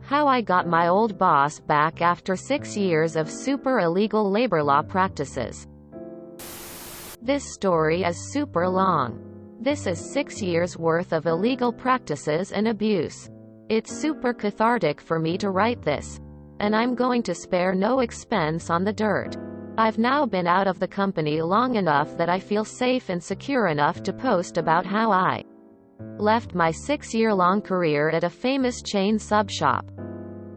How I got my old boss back after 6 years of super illegal labor law practices. This story is super long. This is 6 years worth of illegal practices and abuse. It's super cathartic for me to write this. And I'm going to spare no expense on the dirt. I've now been out of the company long enough that I feel safe and secure enough to post about how I left my 6-year-long career at a famous chain sub shop.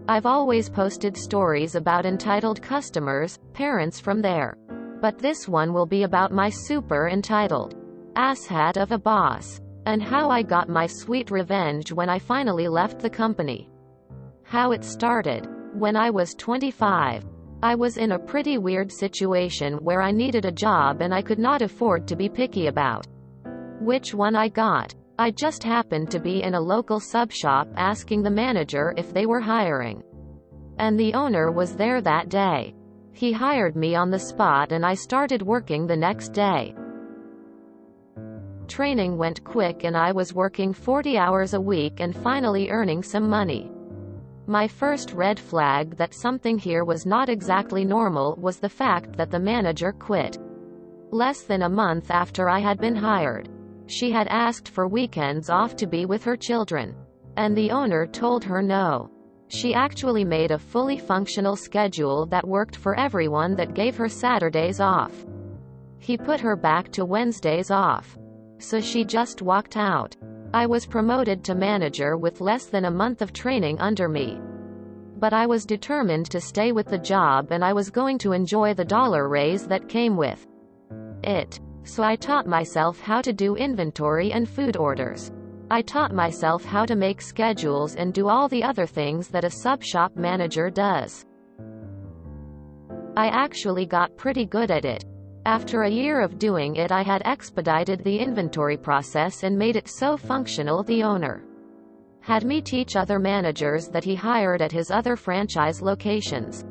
I've always posted stories about entitled customers, parents from there. But this one will be about my super entitled asshat of a boss. And how I got my sweet revenge when I finally left the company. How it started. When I was 25. I was in a pretty weird situation where I needed a job and I could not afford to be picky about which one I got. I just happened to be in a local sub shop asking the manager if they were hiring. And the owner was there that day. He hired me on the spot and I started working the next day. Training went quick and I was working 40 hours a week and finally earning some money. My first red flag that something here was not exactly normal was the fact that the manager quit. Less than a month after I had been hired. She had asked for weekends off to be with her children. And the owner told her no. She actually made a fully functional schedule that worked for everyone that gave her Saturdays off. He put her back to Wednesdays off. So she just walked out. I was promoted to manager with less than a month of training under me. But I was determined to stay with the job and I was going to enjoy the dollar raise that came with it. So I taught myself how to do inventory and food orders. I taught myself how to make schedules and do all the other things that a sub shop manager does. I actually got pretty good at it. After a year of doing it, I had expedited the inventory process and made it so functional the owner had me teach other managers that he hired at his other franchise locations.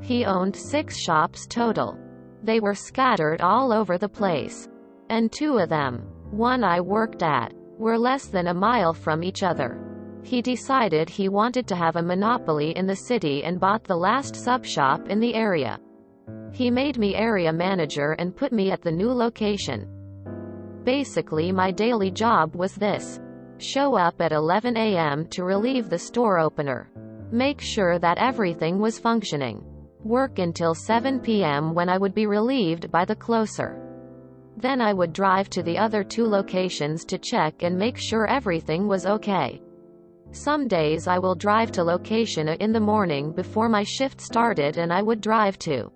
He owned 6 shops total. They were scattered all over the place. And 2 of them, one I worked at, were less than a mile from each other. He decided he wanted to have a monopoly in the city and bought the last sub shop in the area. He made me area manager and put me at the new location. Basically, my daily job was this. Show up at 11 a.m. to relieve the store opener. Make sure that everything was functioning. Work until 7 p.m. when I would be relieved by the closer. Then I would drive to the other 2 locations to check and make sure everything was okay. Some days I will drive to location A in the morning before my shift started and I would drive to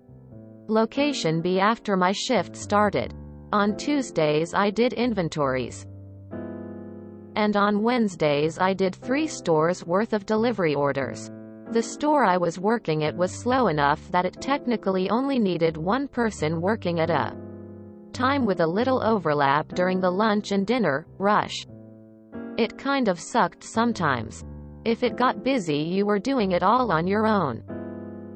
location B after my shift started. On Tuesdays I did inventories. And on Wednesdays I did 3 stores worth of delivery orders. The store I was working at was slow enough that it technically only needed 1 person working at a time with a little overlap during the lunch and dinner rush. It kind of sucked sometimes. If it got busy, you were doing it all on your own.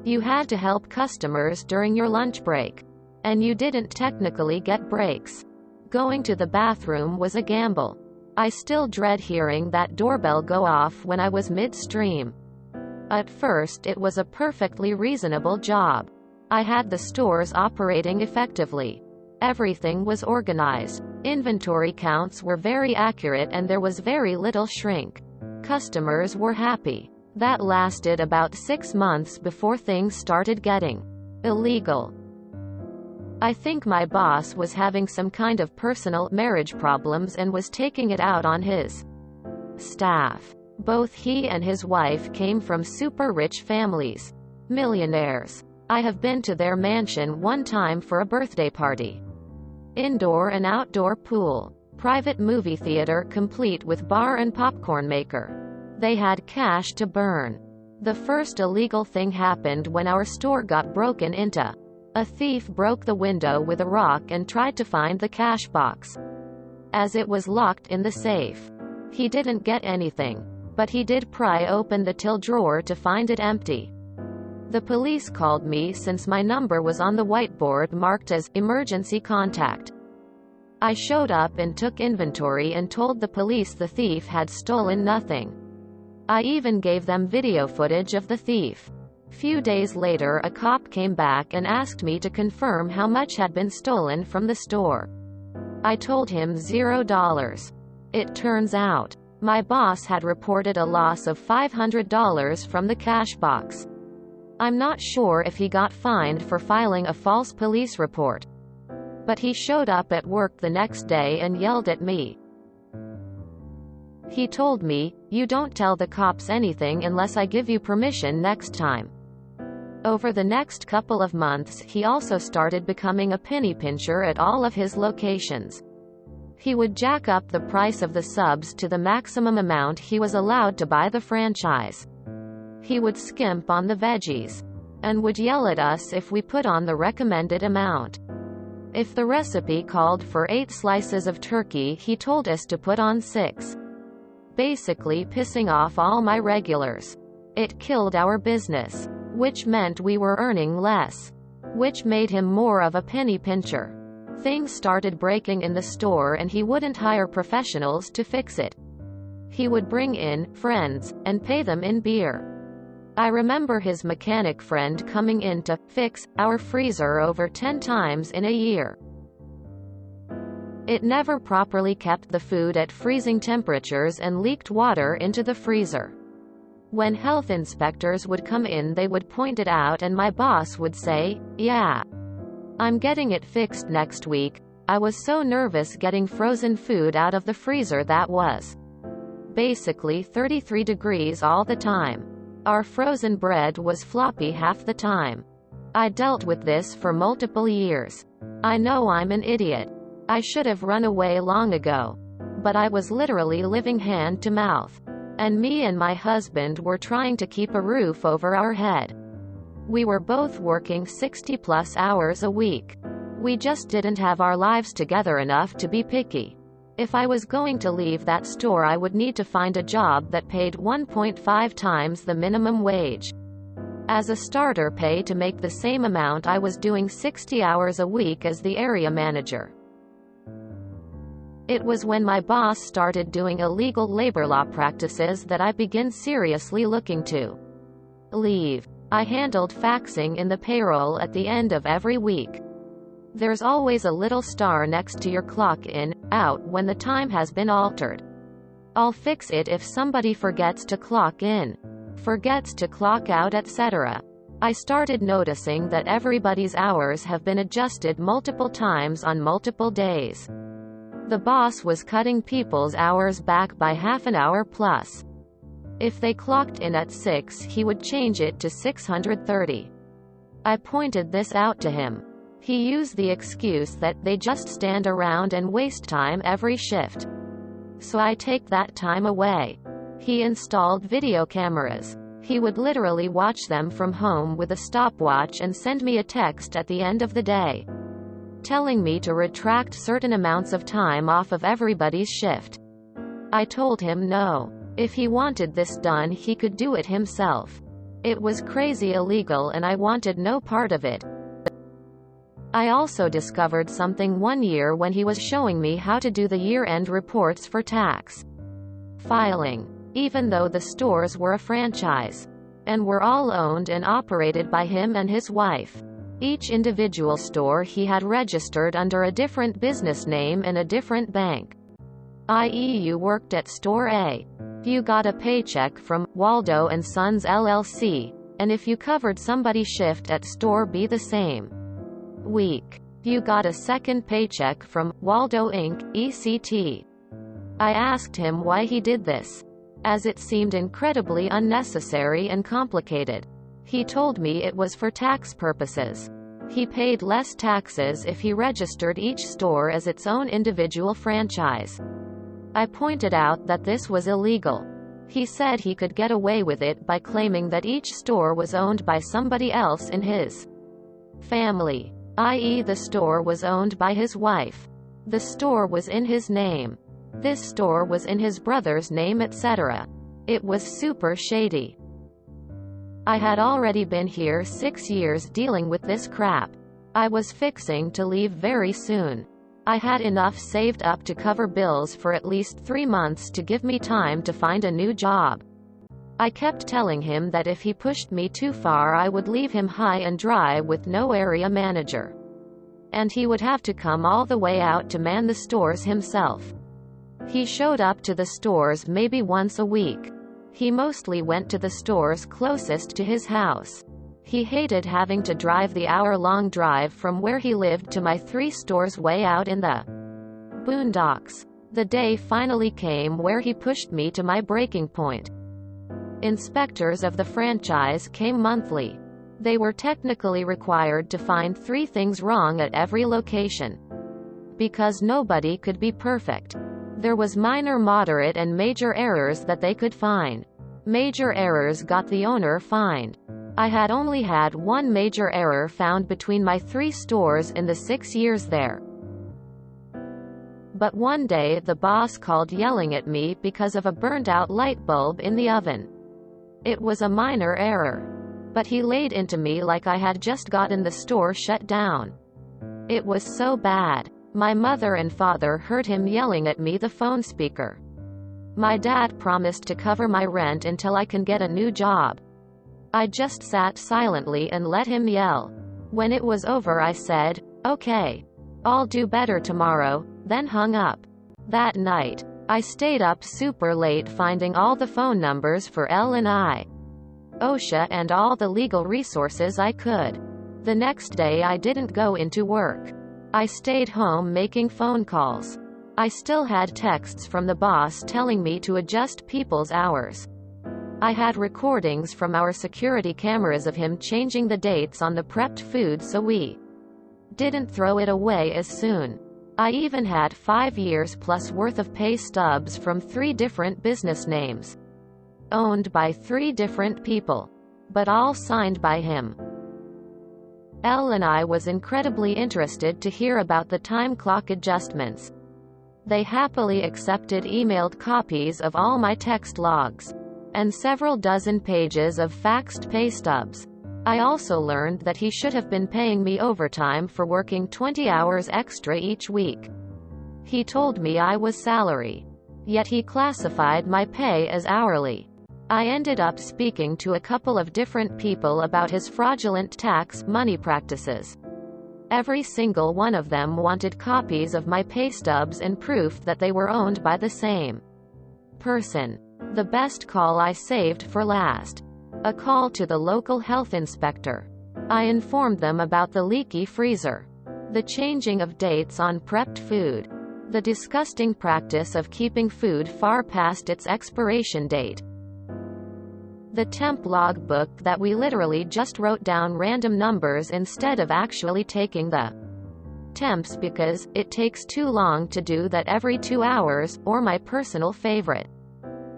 You had to help customers during your lunch break. And you didn't technically get breaks. Going to the bathroom was a gamble. I still dread hearing that doorbell go off when I was midstream. At first it was a perfectly reasonable job. I had the stores operating effectively. Everything was organized. Inventory counts were very accurate and there was very little shrink. Customers were happy. That lasted about 6 months before things started getting illegal. I think my boss was having some kind of personal marriage problems and was taking it out on his staff. Both he and his wife came from super rich families. Millionaires. I have been to their mansion one time for a birthday party. Indoor and outdoor pool. Private movie theater complete with bar and popcorn maker. They had cash to burn. The first illegal thing happened when our store got broken into. A thief broke the window with a rock and tried to find the cash box, as it was locked in the safe. He didn't get anything, but he did pry open the till drawer to find it empty. The police called me since my number was on the whiteboard marked as emergency contact. I showed up and took inventory and told the police the thief had stolen nothing. I even gave them video footage of the thief. Few days later, a cop came back and asked me to confirm how much had been stolen from the store. I told him $0. It turns out, my boss had reported a loss of $500 from the cash box. I'm not sure if he got fined for filing a false police report, but he showed up at work the next day and yelled at me. He told me, "You don't tell the cops anything unless I give you permission next time." Over the next couple of months, he also started becoming a penny pincher at all of his locations. He would jack up the price of the subs to the maximum amount he was allowed to buy the franchise. He would skimp on the veggies, and would yell at us if we put on the recommended amount. If the recipe called for 8 slices of turkey, he told us to put on 6. Basically pissing off all my regulars. It killed our business, which meant we were earning less, which made him more of a penny pincher. Things started breaking in the store and he wouldn't hire professionals to fix it. He would bring in friends and pay them in beer. I remember his mechanic friend coming in to fix our freezer over 10 times in a year. It never properly kept the food at freezing temperatures and leaked water into the freezer. When health inspectors would come in, they would point it out and my boss would say, "Yeah, I'm getting it fixed next week." I was so nervous getting frozen food out of the freezer that was basically 33 degrees all the time. Our frozen bread was floppy half the time. I dealt with this for multiple years. I know I'm an idiot. I should have run away long ago. But I was literally living hand to mouth. And me and my husband were trying to keep a roof over our head. We were both working 60+ hours a week. We just didn't have our lives together enough to be picky. If I was going to leave that store, I would need to find a job that paid 1.5 times the minimum wage as a starter pay to make the same amount I was doing 60 hours a week as the area manager. It was when my boss started doing illegal labor law practices that I began seriously looking to leave. I handled faxing in the payroll at the end of every week. There's always a little star next to your clock in, out when the time has been altered. I'll fix it if somebody forgets to clock in, forgets to clock out, etc. I started noticing that everybody's hours have been adjusted multiple times on multiple days. The boss was cutting people's hours back by half an hour plus. If they clocked in at 6, he would change it to 6:30. I pointed this out to him. He used the excuse that they just stand around and waste time every shift. So I take that time away. He installed video cameras. He would literally watch them from home with a stopwatch and send me a text at the end of the day, telling me to retract certain amounts of time off of everybody's shift. I told him no. If he wanted this done, he could do it himself. It was crazy illegal and I wanted no part of it. I also discovered something one year when he was showing me how to do the year-end reports for tax filing. Even though the stores were a franchise and were all owned and operated by him and his wife, each individual store he had registered under a different business name and a different bank. I.e., you worked at Store A, you got a paycheck from Waldo and Sons LLC, and if you covered somebody's shift at Store B the same week, you got a second paycheck from Waldo Inc., ECT. I asked him why he did this, as it seemed incredibly unnecessary and complicated. He told me it was for tax purposes. He paid less taxes if he registered each store as its own individual franchise. I pointed out that this was illegal. He said he could get away with it by claiming that each store was owned by somebody else in his family, i.e., the store was owned by his wife. The store was in his name. This store was in his brother's name, etc. It was super shady. I had already been here 6 years dealing with this crap. I was fixing to leave very soon. I had enough saved up to cover bills for at least 3 months to give me time to find a new job. I kept telling him that if he pushed me too far I would leave him high and dry with no area manager. And he would have to come all the way out to man the stores himself. He showed up to the stores maybe once a week. He mostly went to the stores closest to his house. He hated having to drive the hour-long drive from where he lived to my 3 stores way out in the boondocks. The day finally came where he pushed me to my breaking point. Inspectors of the franchise came monthly. They were technically required to find 3 things wrong at every location. Because nobody could be perfect. There was minor, moderate and major errors that they could find. Major errors got the owner fined. I had only had 1 major error found between my 3 stores in the 6 years there. But one day the boss called yelling at me because of a burnt-out light bulb in the oven. It was a minor error. But he laid into me like I had just gotten the store shut down. It was so bad. My mother and father heard him yelling at me the phone speaker. My dad promised to cover my rent until I can get a new job. I just sat silently and let him yell. When it was over I said, "Okay. I'll do better tomorrow," then hung up. That night, I stayed up super late finding all the phone numbers for L&I, OSHA and all the legal resources I could. The next day I didn't go into work. I stayed home making phone calls. I still had texts from the boss telling me to adjust people's hours. I had recordings from our security cameras of him changing the dates on the prepped food so we didn't throw it away as soon. I even had 5 years plus worth of pay stubs from 3 different business names. Owned by 3 different people. But all signed by him. L&I was incredibly interested to hear about the time clock adjustments. They happily accepted emailed copies of all my text logs. And several dozen pages of faxed pay stubs. I also learned that he should have been paying me overtime for working 20 hours extra each week. He told me I was salary. Yet he classified my pay as hourly. I ended up speaking to a couple of different people about his fraudulent tax money practices. Every single one of them wanted copies of my pay stubs and proof that they were owned by the same person. The best call I saved for last. A call to the local health inspector. I informed them about the leaky freezer, the changing of dates on prepped food, the disgusting practice of keeping food far past its expiration date, the temp log book that we literally just wrote down random numbers instead of actually taking the temps because it takes too long to do that every 2 hours, or my personal favorite.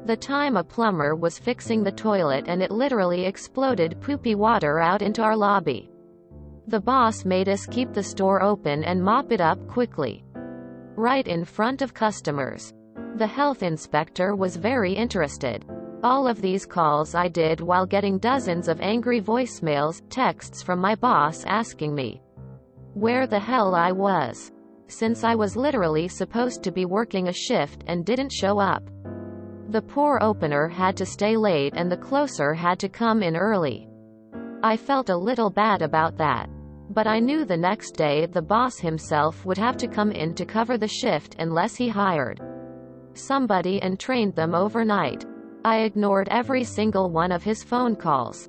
The time a plumber was fixing the toilet and it literally exploded poopy water out into our lobby. The boss made us keep the store open and mop it up quickly. Right in front of customers. The health inspector was very interested. All of these calls I did while getting dozens of angry voicemails, texts from my boss asking me where the hell I was, since I was literally supposed to be working a shift and didn't show up. The poor opener had to stay late and the closer had to come in early. I felt a little bad about that. But I knew the next day the boss himself would have to come in to cover the shift unless he hired somebody and trained them overnight. I ignored every single one of his phone calls.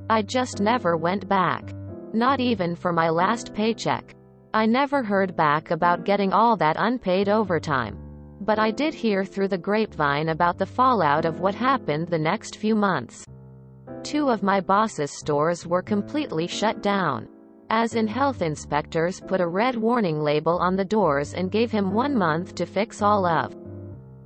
I just never went back. Not even for my last paycheck. I never heard back about getting all that unpaid overtime. But I did hear through the grapevine about the fallout of what happened the next few months. 2 of my boss's stores were completely shut down. As in, health inspectors put a red warning label on the doors and gave him 1 month to fix all of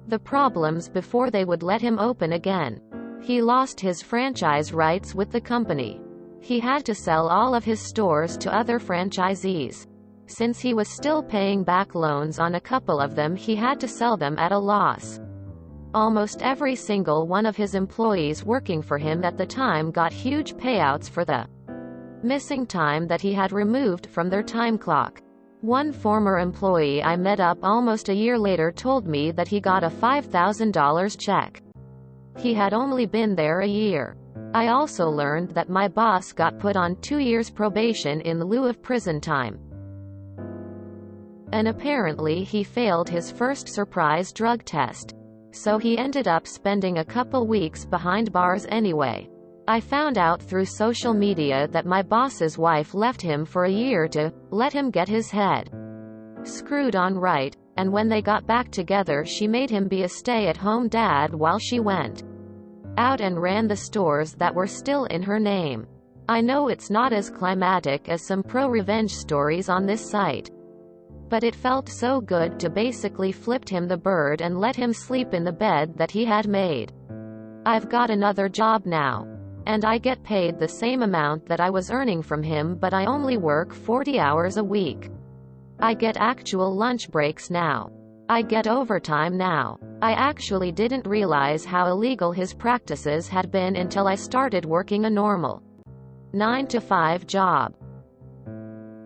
the problems before they would let him open again. He lost his franchise rights with the company. He had to sell all of his stores to other franchisees. Since he was still paying back loans on a couple of them, he had to sell them at a loss. Almost every single one of his employees working for him at the time got huge payouts for the missing time that he had removed from their time clock. One former employee I met up almost a year later told me that he got a $5,000 check He had only been there a year. I also learned that my boss got put on 2 years probation in lieu of prison time. And apparently he failed his first surprise drug test. So he ended up spending a couple weeks behind bars anyway. I found out through social media that my boss's wife left him for a year to let him get his head screwed on right, and when they got back together she made him be a stay-at-home dad while she went out and ran the stores that were still in her name. I know it's not as climatic as some ProRevenge stories on this site, but it felt so good to basically flipped him the bird and let him sleep in the bed that he had made. I've got another job now, and I get paid the same amount that I was earning from him, but I only work 40 hours a week. I get actual lunch breaks now. I get overtime now. I actually didn't realize how illegal his practices had been until I started working a normal 9-to-5 job.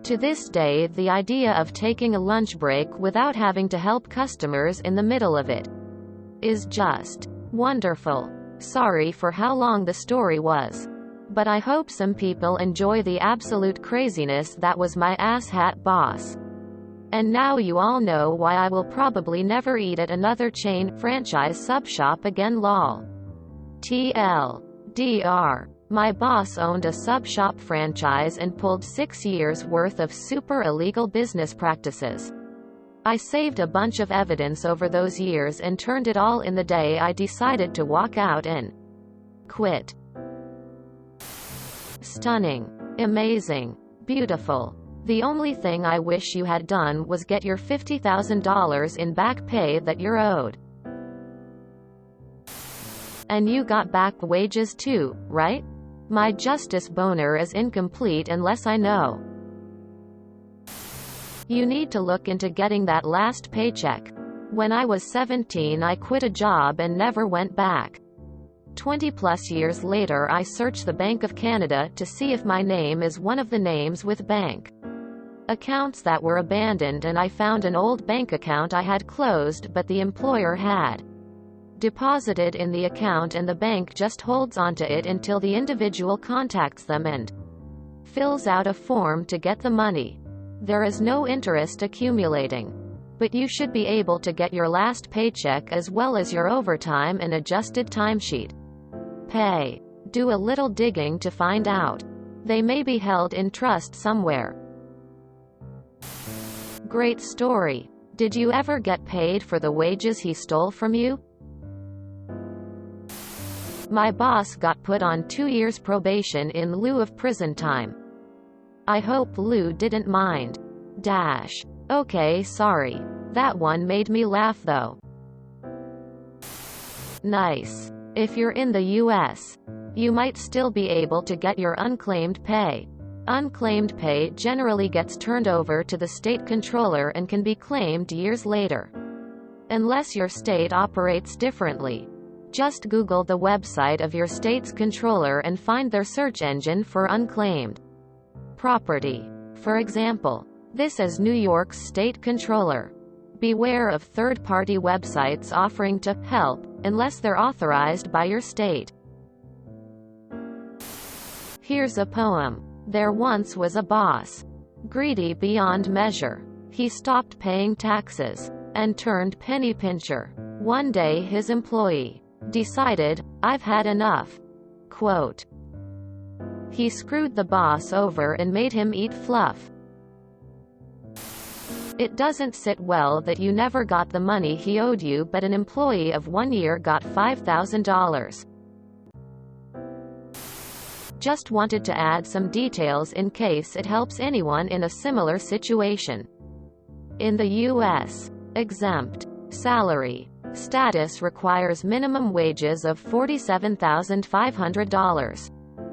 To this day, the idea of taking a lunch break without having to help customers in the middle of it is just wonderful. Sorry for how long the story was, but I hope some people enjoy the absolute craziness that was my asshat boss. And now you all know why I will probably never eat at another chain franchise sub shop again, lol. TLDR. My boss owned a sub shop franchise and pulled 6 years worth of super illegal business practices. I saved a bunch of evidence over those years and turned it all in the day I decided to walk out and quit. Stunning. Amazing. Beautiful. The only thing I wish you had done was get your $50,000 in back pay that you're owed. And you got back wages too, right? My justice boner is incomplete unless I know. You need to look into getting that last paycheck. When I was 17, I quit a job and never went back. 20+ years later, I searched the Bank of Canada to see if my name is one of the names with bank accounts that were abandoned, and I found an old bank account I had closed but the employer had deposited in the account, and the bank just holds onto it until the individual contacts them and fills out a form to get the money. There is no interest accumulating, but you should be able to get your last paycheck as well as your overtime and adjusted timesheet pay. Do a little digging to find out. They may be held in trust somewhere. Great story. Did you ever get paid for the wages he stole from you? My boss got put on 2 years probation in lieu of prison time. I hope Lou didn't mind. Okay, sorry. That one made me laugh though. Nice. If you're in the US, you might still be able to get your unclaimed pay. Unclaimed pay generally gets turned over to the state controller and can be claimed years later, unless your state operates differently. Just Google the website of your state's controller and find their search engine for unclaimed property. For example, this is New York's state controller. Beware of third-party websites offering to help, unless they're authorized by your state. Here's a poem. There once was a boss, greedy beyond measure. He stopped paying taxes and turned penny pincher. One day his employee decided, "I've had enough." Quote. He screwed the boss over and made him eat fluff. It doesn't sit well that you never got the money he owed you, but an employee of 1 year got $5,000. Just wanted to add some details in case it helps anyone in a similar situation. In the U.S., exempt salary status requires minimum wages of $47,500.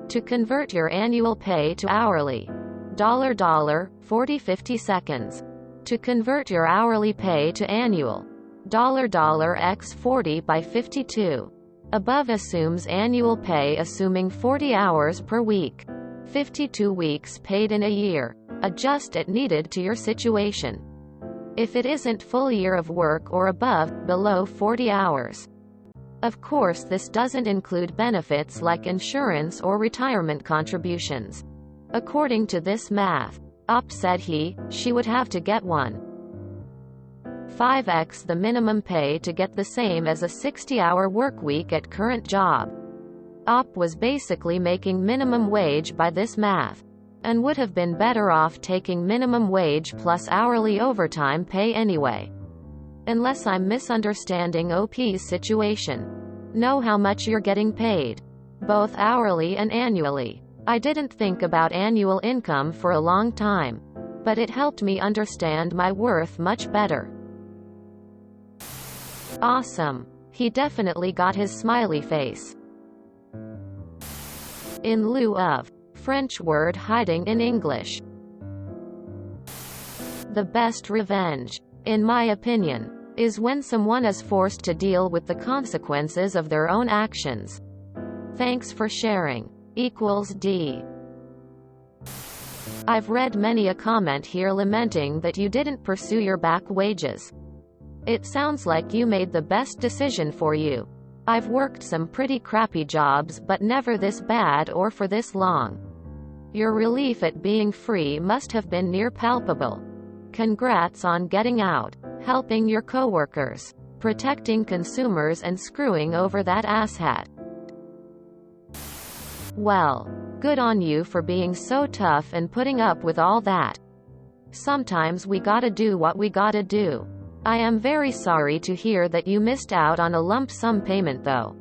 To convert your annual pay to hourly, $40 50 To convert your hourly pay to annual, x 40 by 52. Above assumes annual pay assuming 40 hours per week. 52 weeks paid in a year. Adjust it needed to your situation. If it isn't full year of work or above, below 40 hours. Of course, this doesn't include benefits like insurance or retirement contributions. According to this math, Op said she would have to get 1.5x the minimum pay to get the same as a 60-hour work week at current job. Op was basically making minimum wage by this math, and would have been better off taking minimum wage plus hourly overtime pay anyway. Unless I'm misunderstanding OP's situation. Know how much you're getting paid, both hourly and annually. I didn't think about annual income for a long time, but it helped me understand my worth much better. Awesome. He definitely got his smiley face. In lieu of French word hiding in English. The best revenge, in my opinion, is when someone is forced to deal with the consequences of their own actions. Thanks for sharing. D. I've read many a comment here lamenting that you didn't pursue your back wages. It sounds like you made the best decision for you. I've worked some pretty crappy jobs, but never this bad or for this long. Your relief at being free must have been near palpable. Congrats on getting out, helping your coworkers, protecting consumers, and screwing over that asshat. Well, good on you for being so tough and putting up with all that. Sometimes we gotta do what we gotta do. I am very sorry to hear that you missed out on a lump sum payment though.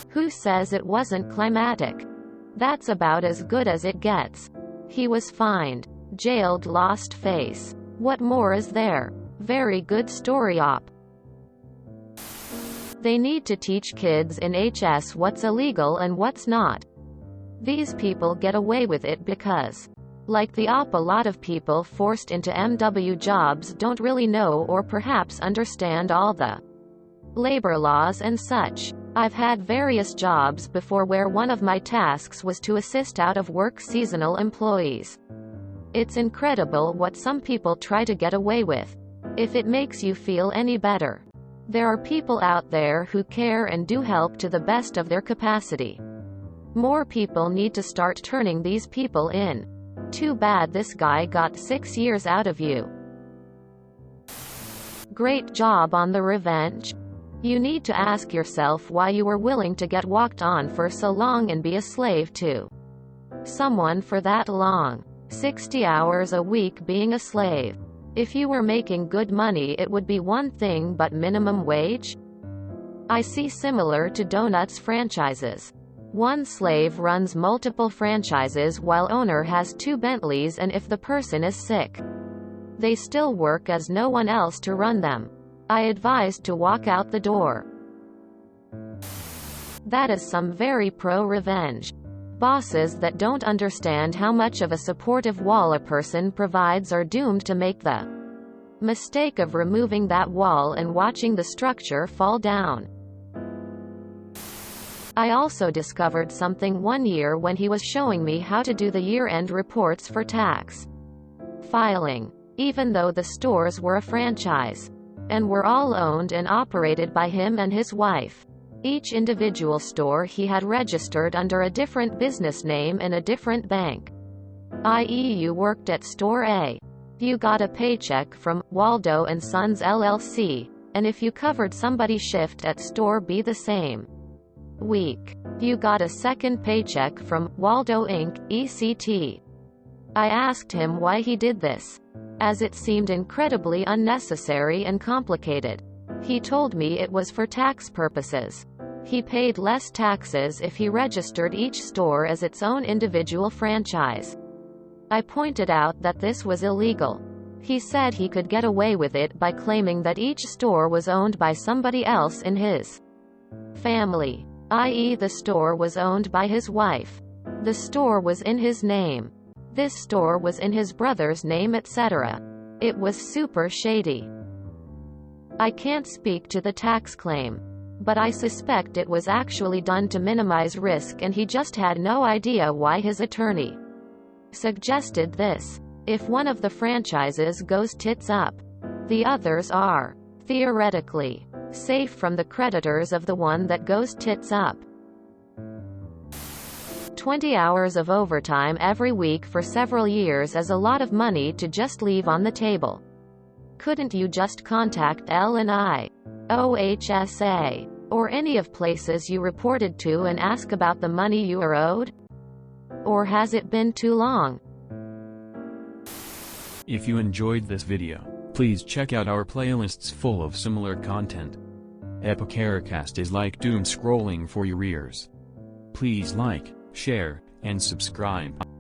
Who says it wasn't climatic? That's about as good as it gets. He was fined, jailed, lost face. What more is there? Very good story, Op. They need to teach kids in HS what's illegal and what's not. These people get away with it because, like the Op, a lot of people forced into MW jobs don't really know or perhaps understand all the labor laws and such. I've had various jobs before where one of my tasks was to assist out-of-work seasonal employees. It's incredible what some people try to get away with. If it makes you feel any better, there are people out there who care and do help to the best of their capacity. More people need to start turning these people in. Too bad this guy got 6 years out of you. Great job on the revenge. You need to ask yourself why you were willing to get walked on for so long and be a slave to someone for that long. 60 hours a week being a slave. If you were making good money it would be one thing, but minimum wage? I see similar to donuts franchises. One slave runs multiple franchises while owner has 2 Bentleys, and if the person is sick, they still work as no one else to run them. I advised to walk out the door. That is some very pro-revenge. Bosses that don't understand how much of a supportive wall a person provides are doomed to make the mistake of removing that wall and watching the structure fall down. I also discovered something one year when he was showing me how to do the year-end reports for tax filing. Even though the stores were a franchise and were all owned and operated by him and his wife, each individual store he had registered under a different business name and a different bank. I.e., you worked at Store A, you got a paycheck from Waldo and Sons LLC, and if you covered somebody's shift at Store B the same week, you got a second paycheck from Waldo Inc., ECT. I asked him why he did this, as it seemed incredibly unnecessary and complicated. He told me it was for tax purposes. He paid less taxes if he registered each store as its own individual franchise. I pointed out that this was illegal. He said he could get away with it by claiming that each store was owned by somebody else in his family, i.e., the store was owned by his wife. The store was in his name. This store was in his brother's name, etc. It was super shady. I can't speak to the tax claim, but I suspect it was actually done to minimize risk and he just had no idea why his attorney suggested this. If one of the franchises goes tits up, the others are, theoretically, safe from the creditors of the one that goes tits up. 20 hours of overtime every week for several years is a lot of money to just leave on the table. Couldn't you just contact L&I, OHSA, or any of places you reported to and ask about the money you are owed? Or has it been too long? If you enjoyed this video, please check out our playlists full of similar content. Epicaricast is like doom scrolling for your ears. Please like, share, and subscribe.